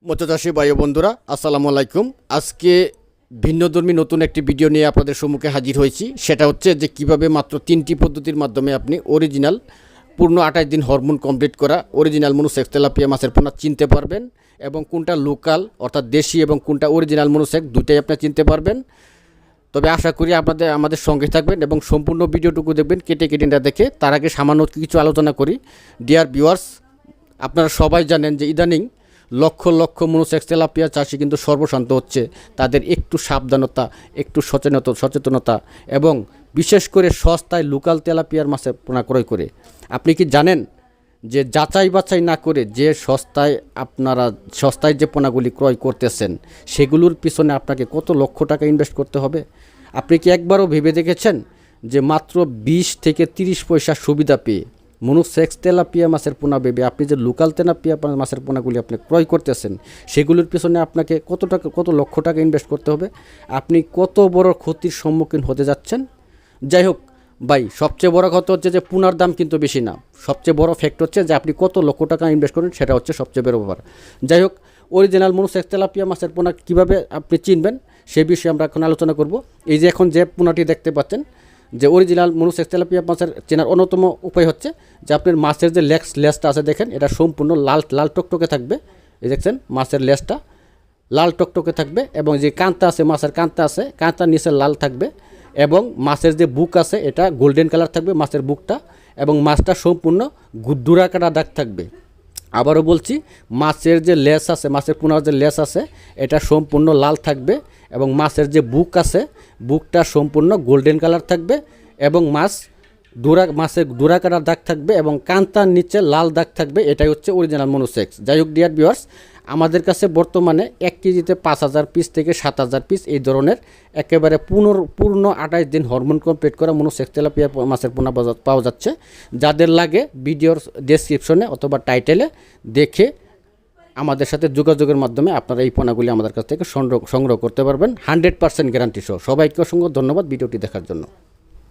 মৎস্যচাষী ভাই ও বন্ধুরা, আসসালামু আলাইকুম। আজকে ভিন্নধর্মী নতুন একটি ভিডিও নিয়ে আপনাদের সম্মুখে হাজির হয়েছি। সেটা হচ্ছে যে কিভাবে মাত্র 3টি পদ্ধতির মাধ্যমে আপনি অরিজিনাল পূর্ণ 28 দিন হরমোন কমপ্লিট করা অরিজিনাল মনুসেক্স তেলাপিয়া মাছের পোনা চিনতে পারবেন, এবং কোনটা লোকাল অর্থাৎ দেশি এবং কোনটা অরিজিনাল মনুসেক্স দুইটাই আপনি চিনতে পারবেন। তবে আশা করি আমাদের সঙ্গে থাকবেন এবং সম্পূর্ণ ভিডিওটুকু দেখবেন, কেটে কেটে না দেখে। তার আগে সামান্য কিছু আলোচনা করি। ডিয়ার ভিউয়ার্স, আপনারা সবাই জানেন যে ইদানিং লক্ষ লক্ষ মনুসেক্স তেলাপিয়া চাষি কিন্তু সর্বশান্ত হচ্ছে। তাদের একটু সাবধানতা, একটু সচেতনতা এবং বিশেষ করে সস্তায় লোকাল তেলাপিয়ার মাছের পোনা ক্রয় করে। আপনি কি জানেন যে যাচাই বাছাই না করে যে সস্তায় যে পোনাগুলি ক্রয় করতেছেন সেগুলোর পিছনে আপনাকে কত লক্ষ টাকা ইনভেস্ট করতে হবে? আপনি কি একবারও ভেবে দেখেছেন যে মাত্র 20 থেকে 30 পয়সা সুবিধা পেয়ে মনুসেক্স তেলাপিয়া মাছের পোনা ভেবে আপনি যে লোকাল তেলাপিয়া মাছের পোনাগুলি আপনি ক্রয় করতেছেন সেগুলোর পিছনে আপনাকে কত লক্ষ টাকা ইনভেস্ট করতে হবে? আপনি কত বড় ক্ষতির সম্মুখীন হতে যাচ্ছেন? যাই হোক ভাই, সবচেয়ে বড় কথা হচ্ছে যে পোনার দাম কিন্তু বেশি না। সবচেয়ে বড় ফ্যাক্ট হচ্ছে যে আপনি কত লক্ষ টাকা ইনভেস্ট করেন, সেটা হচ্ছে সবচেয়ে বড় ব্যাপার। যাই হোক, অরিজিনাল মনুসেক্স তেলাপিয়া মাছের পোনা কীভাবে আপনি চিনবেন সে বিষয়ে আমরা এখন আলোচনা করব। এই যে এখন যে পোনাটি দেখতে পাচ্ছেন, যে অরিজিনাল মনুসেক্স তেলাপিয়া মাছের চেনার অন্যতম উপায় হচ্ছে যে আপনার মাছের যে লেজটা আছে দেখেন, এটা সম্পূর্ণ লাল টকটকে থাকবে। এই দেখছেন মাছের লেজটা লাল টকটকে থাকবে, এবং যে কাঁটা আছে মাছের কাঁটার নিচে লাল থাকবে, এবং মাছের যে বুক আছে এটা গোল্ডেন কালার থাকবে মাছের বুকটা, এবং মাছটা সম্পূর্ণ দুরাকাটা দাগ থাকবে। আবারও বলছি, মাছের যে লেজ আছে, মাছের পোনার যে লেজ আছে এটা সম্পূর্ণ লাল থাকবে, এবং মাছের যে বুক আছে বুকটা সম্পূর্ণ গোল্ডেন কালার থাকবে, এবং মাছের দুরাকাটার দাগ থাকবে, এবং কান্তার নিচে লাল দাগ থাকবে। এটাই হচ্ছে অরিজিনাল মনুসেক্স। যাই হোক ডিয়ার ভিউয়ার্স, আমাদের কাছে বর্তমানে 1 কেজিতে 5000 পিস থেকে 7000 পিস এই ধরনের একেবারে পূর্ণ 28 দিন হরমোন কমপ্লিট করা মনুসেক্স তেলাপিয়া মাছের পোনা পাওয়া যাচ্ছে। যাদের লাগে ভিডিওর ডেসক্রিপশনে অথবা টাইটেলে দেখে আমাদের সাথে যোগাযোগের মাধ্যমে আপনারা এই পোনাগুলি আমাদের কাছ থেকে সংগ্রহ করতে পারবেন 100% গ্যারান্টি সহ। সবাইকে অসংখ্য ধন্যবাদ ভিডিওটি দেখার জন্য।